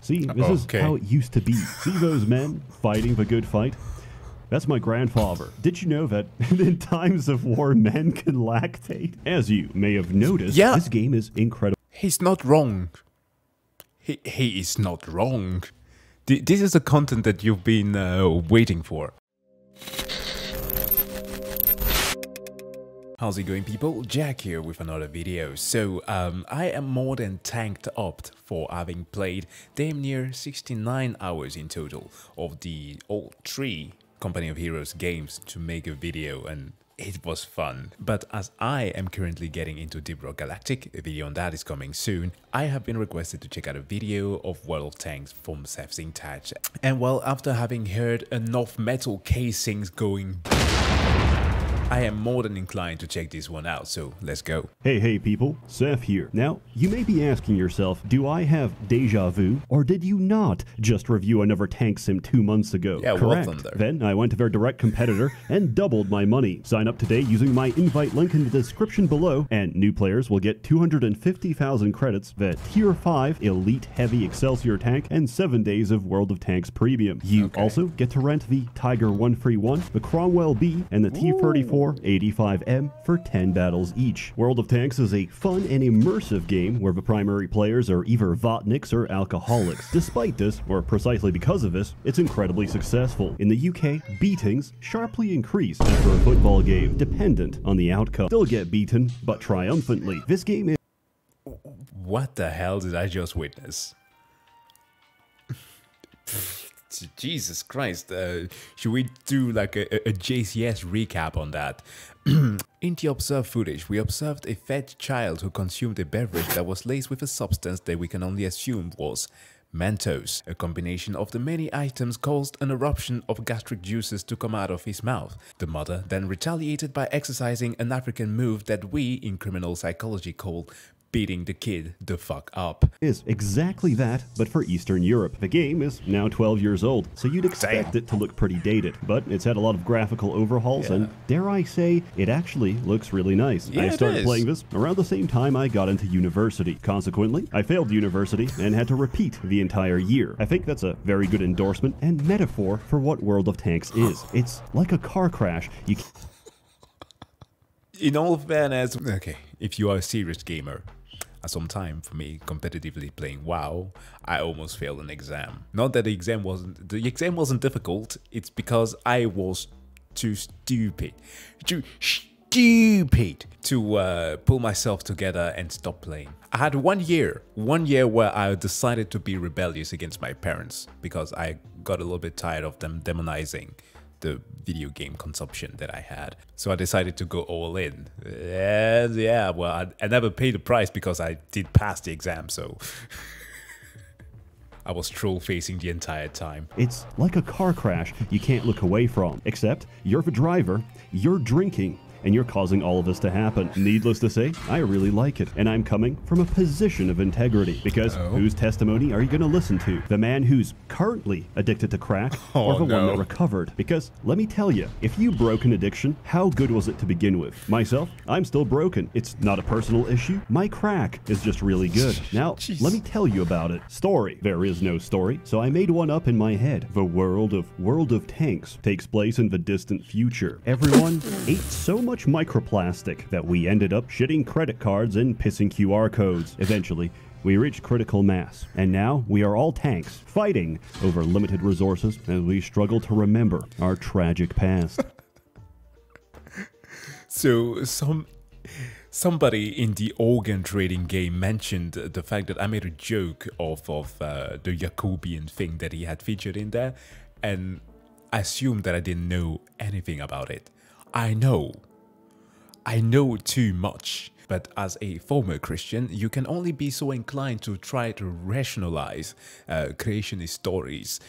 See, this is how it used to be. See those men fighting the good fight? That's my grandfather. Did you know that in times of war, men can lactate? As you may have noticed, this game is incredible. He's not wrong. He is not wrong. This is the content that you've been waiting for. How's it going, people? Jack here with another video. So I am more than tanked up for having played damn near 69 hours in total of the all 3 Company of Heroes games to make a video, and it was fun. But as I am currently getting into Deep Rock Galactic, a video on that is coming soon, I have been requested to check out a video of World of Tanks from SsethTzeentach. And well, after having heard enough metal casings going, I am more than inclined to check this one out, so let's go. Hey people, Seth here. Now, you may be asking yourself, do I have deja vu, or did you not just review another tank sim 2 months ago? Yeah, correct. Then I went to their direct competitor and doubled my money. Sign up today using my invite link in the description below, and new players will get 250,000 credits, the Tier 5 Elite Heavy Excelsior tank, and 7 days of World of Tanks Premium. You also get to rent the Tiger 131, the Cromwell B, and the T-34 85M for 10 battles each. World of Tanks is a fun and immersive game where the primary players are either Votniks or alcoholics. Despite this, or precisely because of this, it's incredibly successful. In the UK, beatings sharply increase after a football game, dependent on the outcome. Still get beaten, but triumphantly. This game is... What the hell did I just witness? Jesus Christ, should we do like a JCS recap on that? In the observed footage, we observed a fed child who consumed a beverage that was laced with a substance that we can only assume was Mentos. A combination of the many items caused an eruption of gastric juices to come out of his mouth. The mother then retaliated by exercising an African move that we in criminal psychology call beating the kid the fuck up. Is exactly that, but for Eastern Europe. The game is now 12 years old, so you'd expect it to look pretty dated, but it's had a lot of graphical overhauls, and dare I say, it actually looks really nice. I started playing this around the same time I got into university. Consequently, I failed university and had to repeat the entire year. I think that's a very good endorsement and metaphor for what World of Tanks is. It's like a car crash. In all fairness, okay, if you are a serious gamer, some time for me competitively playing WoW, I almost failed an exam. Not that the exam wasn't difficult, it's because I was too stupid to pull myself together and stop playing. I had one year where I decided to be rebellious against my parents because I got a little bit tired of them demonizing the video game consumption that I had. So I decided to go all in. And yeah, well, I never paid the price because I did pass the exam, so I was troll facing the entire time. It's like a car crash you can't look away from, except you're the driver, you're drinking, and you're causing all of this to happen. Needless to say, I really like it, and I'm coming from a position of integrity, because whose testimony are you gonna listen to? The man who's currently addicted to crack, or the one that recovered? Because let me tell you, if you broke an addiction, how good was it to begin with? Myself, I'm still broken. It's not a personal issue. My crack is just really good. Now, let me tell you about it. Story. There is no story, so I made one up in my head. The World of Tanks takes place in the distant future. Everyone ate so much microplastic that we ended up shitting credit cards and pissing QR codes. Eventually, we reached critical mass, and now we are all tanks, fighting over limited resources as we struggle to remember our tragic past. So, somebody in the organ trading game mentioned the fact that I made a joke of the Jacobian thing that he had featured in there, and I assumed that I didn't know anything about it. I know too much, but as a former Christian, you can only be so inclined to try to rationalize creationist stories.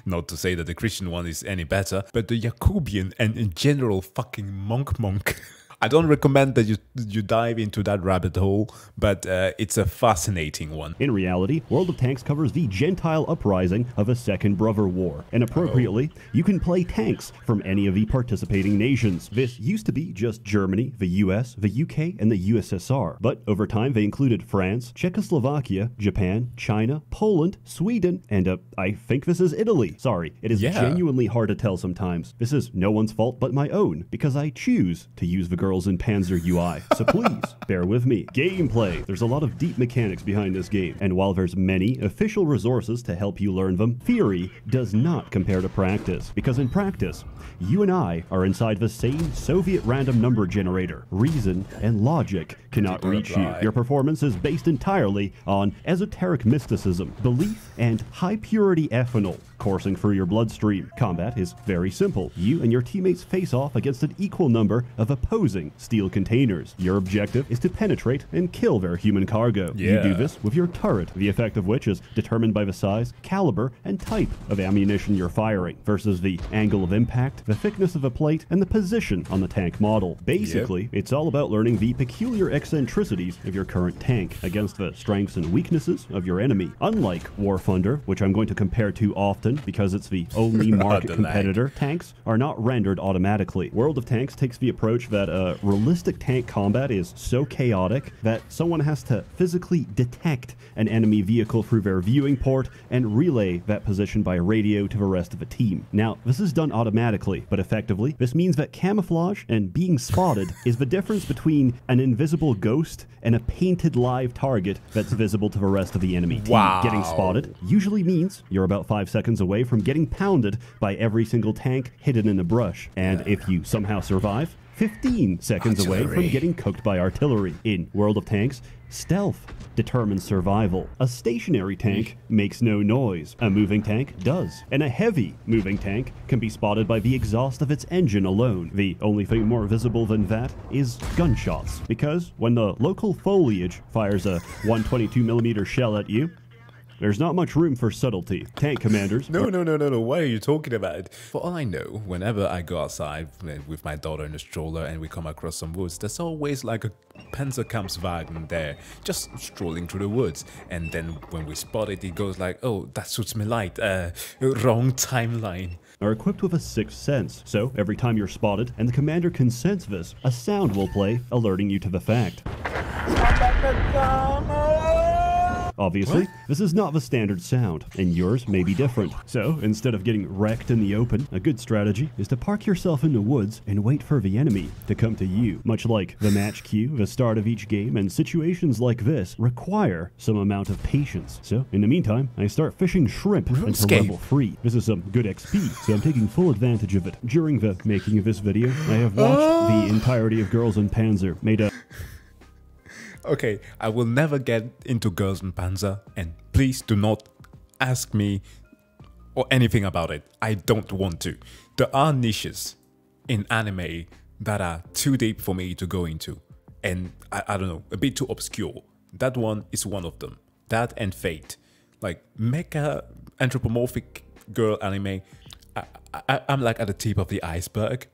Not to say that the Christian one is any better, but the Jacobian and in general fucking monk. I don't recommend that you dive into that rabbit hole, but it's a fascinating one. In reality, World of Tanks covers the Gentile uprising of a Second Brother War, and appropriately, you can play tanks from any of the participating nations. This used to be just Germany, the US, the UK, and the USSR, but over time they included France, Czechoslovakia, Japan, China, Poland, Sweden, and I think this is Italy. Sorry, it is genuinely hard to tell sometimes. This is no one's fault but my own, because I choose to use the girls in Panzer UI, so please, bear with me. Gameplay. There's a lot of deep mechanics behind this game, and while there's many official resources to help you learn them, theory does not compare to practice, because in practice, you and I are inside the same Soviet random number generator. Reason and logic cannot reach you. Your performance is based entirely on esoteric mysticism, belief, and high-purity ethanol coursing through your bloodstream. Combat is very simple. You and your teammates face off against an equal number of opposing steel containers. Your objective is to penetrate and kill their human cargo. You do this with your turret, the effect of which is determined by the size, caliber, and type of ammunition you're firing, versus the angle of impact, the thickness of a plate, and the position on the tank model. Basically, it's all about learning the peculiar eccentricities of your current tank against the strengths and weaknesses of your enemy. Unlike War Thunder, which I'm going to compare to often because it's the only market competitor, tanks are not rendered automatically. World of Tanks takes the approach that realistic tank combat is so chaotic that someone has to physically detect an enemy vehicle through their viewing port and relay that position by radio to the rest of the team. Now, this is done automatically, but effectively, this means that camouflage and being spotted is the difference between an invisible ghost and a painted live target that's visible to the rest of the enemy team. Getting spotted usually means you're about 5 seconds away from getting pounded by every single tank hidden in the brush. And if you somehow survive, 15 seconds away from getting cooked by artillery. In World of Tanks, stealth determines survival. A stationary tank makes no noise. A moving tank does. And a heavy moving tank can be spotted by the exhaust of its engine alone. The only thing more visible than that is gunshots. Because when the local foliage fires a 122mm shell at you, there's not much room for subtlety. Tank commanders... No. What are you talking about? For all I know, whenever I go outside with my daughter in a stroller and we come across some woods, there's always like a Panzerkampfwagen there, just strolling through the woods. And then when we spot it, it goes like, oh, that suits me light. Wrong timeline. Are equipped with a sixth sense. So every time you're spotted and the commander can sense this, a sound will play, alerting you to the fact. Obviously, this is not the standard sound, and yours may be different. So, instead of getting wrecked in the open, a good strategy is to park yourself in the woods and wait for the enemy to come to you. Much like the match queue, the start of each game, and situations like this require some amount of patience. So, in the meantime, I start fishing shrimp until level 3. This is some good XP, so I'm taking full advantage of it. During the making of this video, I have watched the entirety of Girls in Panzer, made a... Okay, I will never get into Girls in Panzer, and please do not ask me or anything about it. I don't want to. There are niches in anime that are too deep for me to go into, and I don't know, a bit too obscure. That one is one of them. That and Fate. Like, mecha anthropomorphic girl anime, I'm like at the tip of the iceberg,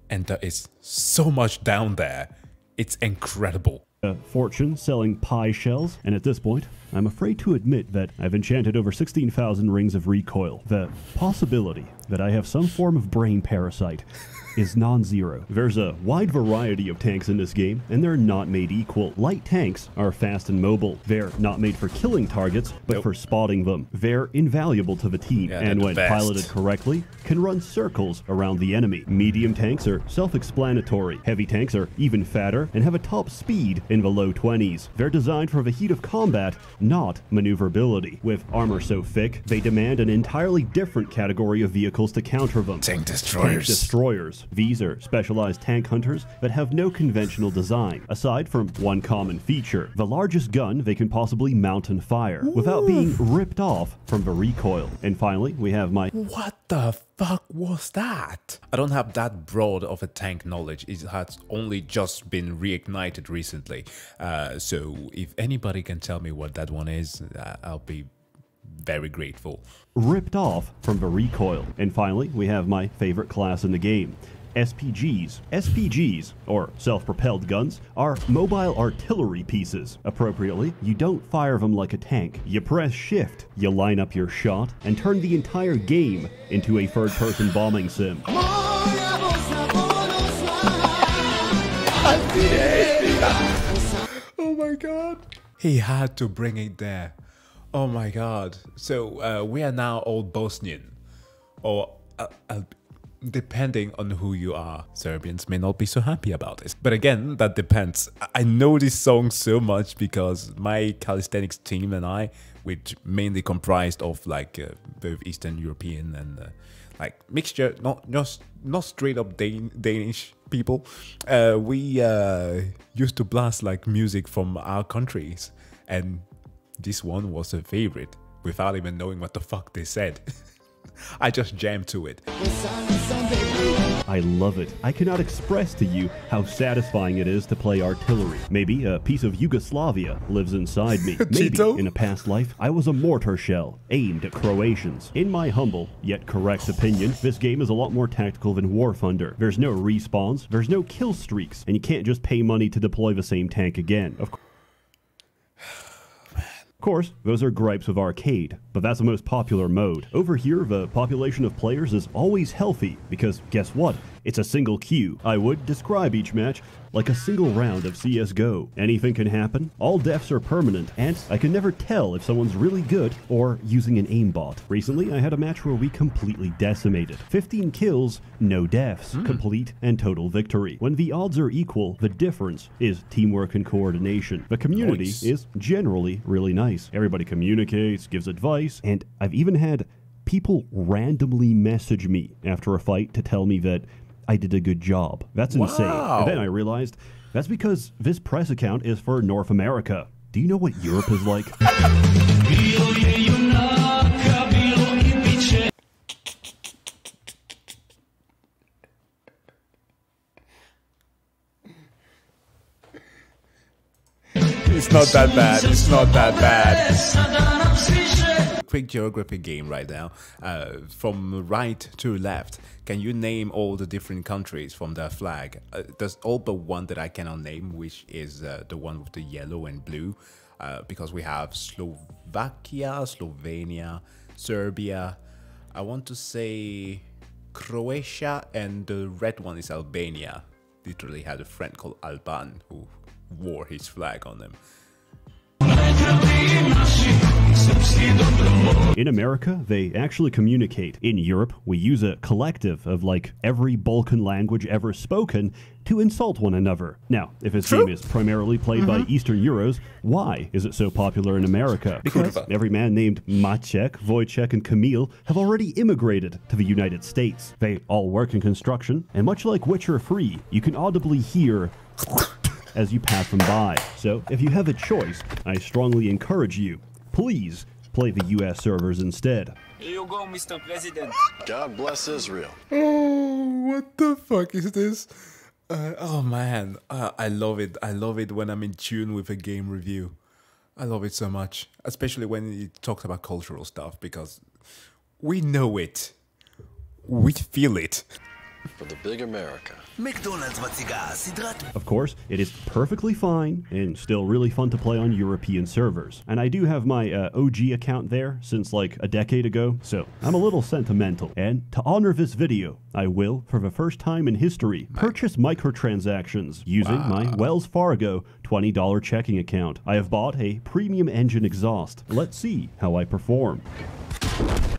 and there is so much down there. It's incredible. Fortune selling pie shells, and at this point, I'm afraid to admit that I've enchanted over 16,000 rings of recoil. The possibility that I have some form of brain parasite is non-zero. There's a wide variety of tanks in this game, and they're not made equal. Light tanks are fast and mobile. They're not made for killing targets, but for spotting them. They're invaluable to the team, and when piloted correctly, can run circles around the enemy. Medium tanks are self-explanatory. Heavy tanks are even fatter and have a top speed in the low 20s. They're designed for the heat of combat, not maneuverability. With armor so thick, they demand an entirely different category of vehicles to counter them. Tank destroyers. Tank destroyers. These are specialized tank hunters that have no conventional design, aside from one common feature: the largest gun they can possibly mount and fire, without being ripped off from the recoil. And finally, we have my... What the fuck was that? I don't have that broad of a tank knowledge. It has only just been reignited recently. So if anybody can tell me what that one is, I'll be very grateful. Ripped off from the recoil. And finally, we have my favorite class in the game, SPGs. SPGs, or self-propelled guns, are mobile artillery pieces. Appropriately, you don't fire them like a tank. You press shift, you line up your shot, and turn the entire game into a third-person bombing sim. Oh my god. He had to bring it there. Oh my god. So we are now all Bosnian. Or depending on who you are. Serbians may not be so happy about this. But again, that depends. I know this song so much because my calisthenics team and I, which mainly comprised of like both Eastern European and like mixture, not straight up Danish people. We used to blast like music from our countries, and this one was a favorite without even knowing what the fuck they said. I just jammed to it. I love it. I cannot express to you how satisfying it is to play artillery. Maybe a piece of Yugoslavia lives inside me. Maybe in a past life, I was a mortar shell aimed at Croatians. In my humble, yet correct opinion, this game is a lot more tactical than War Thunder. There's no respawns, there's no kill streaks, and you can't just pay money to deploy the same tank again. Of course, those are gripes of arcade, but that's the most popular mode. Over here, the population of players is always healthy, because guess what? It's a single queue. I would describe each match like a single round of CSGO. Anything can happen, all deaths are permanent, and I can never tell if someone's really good or using an aimbot. Recently, I had a match where we completely decimated. 15 kills, no deaths, complete and total victory. When the odds are equal, the difference is teamwork and coordination. The community is generally really nice. Everybody communicates, gives advice, and I've even had people randomly message me after a fight to tell me that I did a good job. That's insane. And then I realized that's because this press account is for North America. Do you know what Europe is like? It's not that bad. It's not that bad. Quick geography game right now. From right to left, can you name all the different countries from their flag? There's all but one that I cannot name, which is the one with the yellow and blue, because we have Slovakia, Slovenia, Serbia. I want to say Croatia, and the red one is Albania. Literally had a friend called Alban who wore his flag on them. In America, they actually communicate. In Europe, we use a collective of like every Balkan language ever spoken to insult one another. Now, if this game is primarily played by Eastern Euros, why is it so popular in America? Because every man named Maciek, Wojciech, and Kamil have already immigrated to the United States. They all work in construction, and much like Witcher 3, you can audibly hear as you pass them by. So, if you have a choice, I strongly encourage you, please play the US servers instead. Here you go, Mr. President. God bless Israel. Oh, what the fuck is this? Oh man, I love it. I love it when I'm in tune with a game review. I love it so much, especially when it talks about cultural stuff, because we know it. We feel it. For the big America. Of course, it is perfectly fine and still really fun to play on European servers. And I do have my OG account there since like a decade ago, so I'm a little sentimental. And to honor this video, I will, for the first time in history, purchase microtransactions using my Wells Fargo $20 checking account. I have bought a premium engine exhaust. Let's see how I perform.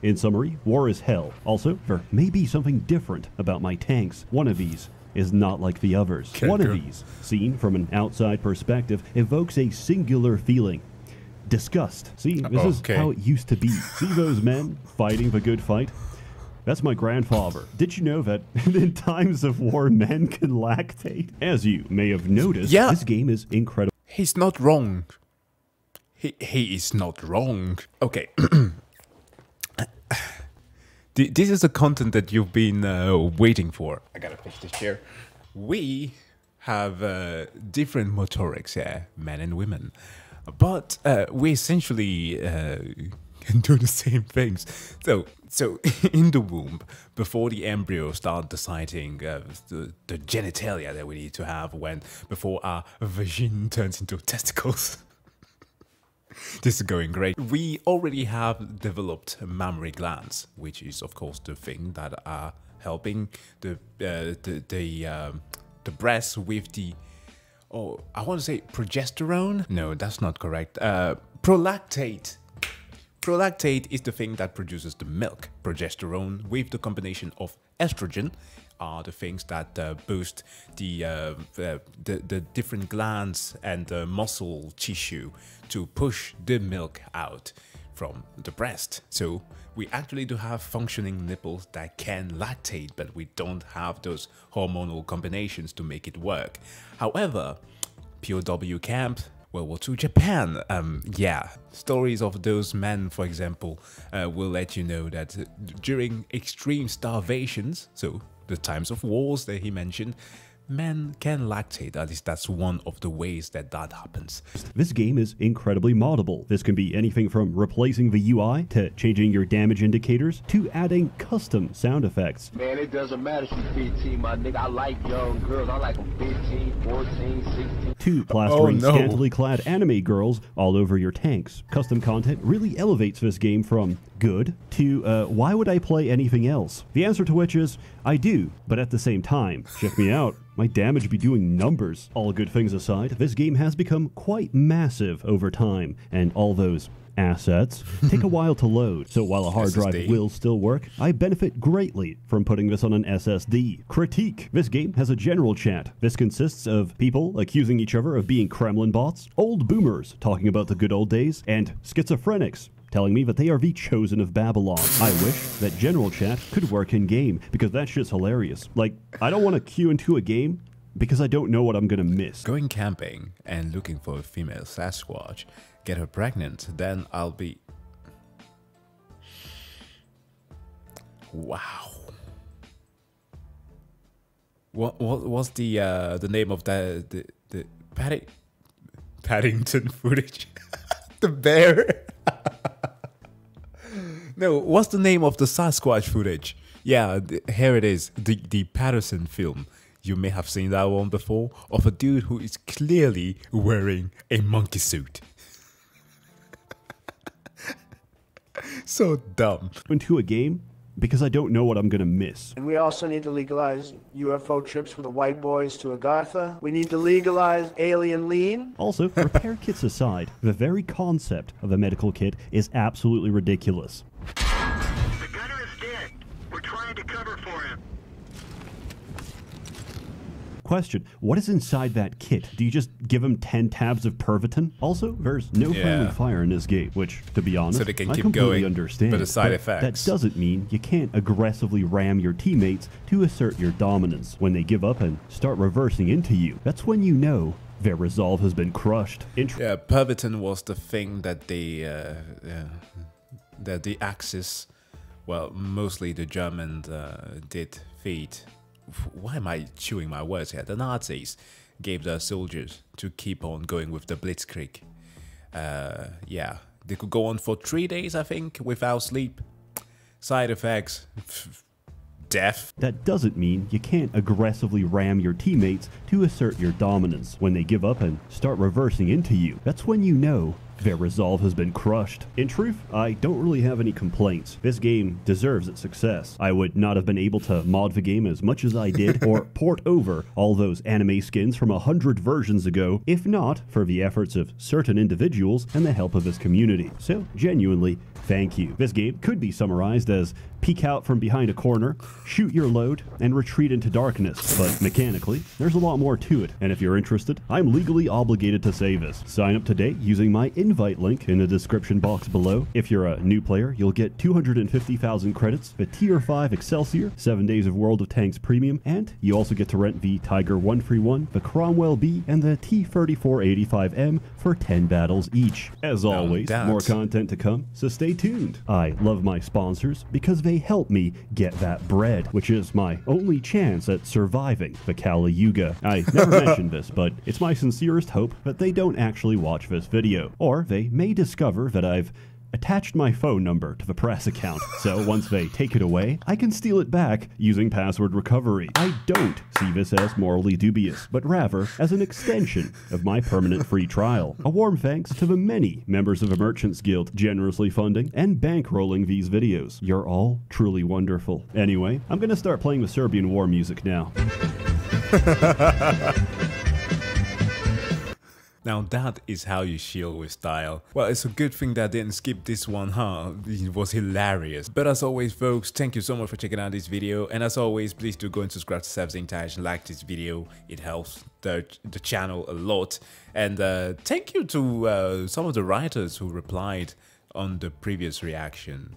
In summary, war is hell. Also, there may be something different about my tanks. One of these is not like the others. One of these, seen from an outside perspective, evokes a singular feeling. Disgust. See, this is how it used to be. See those men fighting the good fight? That's my grandfather. Did you know that in times of war, men can lactate? As you may have noticed, this game is incredible. He's not wrong. He is not wrong. Okay. This is the content that you've been waiting for. I gotta fix this chair. We have different motorics, men and women. But we essentially can do the same things. So in the womb, before the embryo start deciding the genitalia that we need to have before our vagina turns into testicles. This is going great. We already have developed mammary glands, which is of course the thing that are helping the breast with the, oh, I want to say progesterone. No, that's not correct. Prolactate. Prolactate is the thing that produces the milk. Progesterone with the combination of estrogen are the things that boost the different glands and muscle tissue to push the milk out from the breast. So we actually do have functioning nipples that can lactate, but we don't have those hormonal combinations to make it work. However, POW camp, World War II Japan, yeah, stories of those men, for example, will let you know that during extreme starvations, so the times of wars that he mentioned, men can lactate. At least that's one of the ways that happens. This game is incredibly moddable. This can be anything from replacing the UI to changing your damage indicators to adding custom sound effects. Man, it doesn't matter if you're 15, my nigga. I like young girls. I like them 15, 14, 16. To plastering scantily clad anime girls all over your tanks. Custom content really elevates this game from good to why would I play anything else? The answer to which is I do, but at the same time, check me out. My damage be doing numbers. All good things aside, this game has become quite massive over time, and all those assets take a while to load, so while a hard drive will still work, I benefit greatly from putting this on an SSD. Critique. This game has a general chat. This consists of people accusing each other of being Kremlin bots, old boomers talking about the good old days, and schizophrenics telling me that they are the chosen of Babylon. I wish that general chat could work in game, because that shit's hilarious. Like, I don't want to queue into a game because I don't know what I'm gonna miss. Going camping and looking for a female Sasquatch, get her pregnant, then I'll be... Wow. What's the name of the Paddington footage? The bear? No, what's the name of the Sasquatch footage? Yeah, here it is, the Patterson film. You may have seen that one before, of a dude who is clearly wearing a monkey suit. So dumb. Into a game because I don't know what I'm gonna miss. And we also need to legalize UFO trips for the white boys to Agartha. We need to legalize alien lean. Also, repair kits aside, the very concept of a medical kit is absolutely ridiculous. The gunner is dead. We're trying to cover for him. Question, what is inside that kit? Do you just give them 10 tabs of Pervitin? Also, there's no friendly fire in this game, which, to be honest, so they can I keep completely going, understand. but the side effects. That doesn't mean you can't aggressively ram your teammates to assert your dominance. When they give up and start reversing into you, that's when you know their resolve has been crushed. Yeah, Pervitin was the thing that that the Axis, well, mostly the German did feed. Why am I chewing my words here? The Nazis gave their soldiers to keep on going with the Blitzkrieg. Yeah, they could go on for 3 days, I think, without sleep. Side effects, death. That doesn't mean you can't aggressively ram your teammates to assert your dominance. When they give up and start reversing into you, that's when you know their resolve has been crushed. In truth, I don't really have any complaints. This game deserves its success. I would not have been able to mod the game as much as I did or port over all those anime skins from 100 versions ago, if not for the efforts of certain individuals and the help of this community. So, genuinely, thank you. This game could be summarized as peek out from behind a corner, shoot your load, and retreat into darkness. But mechanically, there's a lot more to it. And if you're interested, I'm legally obligated to say this. Sign up today using my invite link in the description box below. If you're a new player, you'll get 250,000 credits, the Tier 5 Excelsior, 7 days of World of Tanks Premium, and you also get to rent the Tiger 131, the Cromwell B, and the T-3485M for 10 battles each. As always, more content to come, so stay tuned. I love my sponsors because they help me get that bread, which is my only chance at surviving the Kali Yuga. I never mentioned this, but it's my sincerest hope that they don't actually watch this video, or they may discover that I've attached my phone number to the press account, so once they take it away, I can steal it back using password recovery. I don't see this as morally dubious, but rather as an extension of my permanent free trial. A warm thanks to the many members of the Merchants Guild generously funding and bankrolling these videos. You're all truly wonderful. Anyway, I'm gonna start playing the Serbian war music now. Now that is how you shield with style. Well, it's a good thing that I didn't skip this one, huh? It was hilarious. But as always, folks, thank you so much for checking out this video. And as always, please do go and subscribe to SsethTzeentach and like this video. It helps the channel a lot. And thank you to some of the writers who replied on the previous reaction.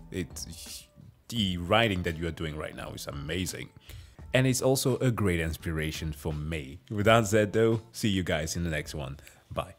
The writing that you are doing right now is amazing. And it's also a great inspiration for me. With that said though, see you guys in the next one. Bye.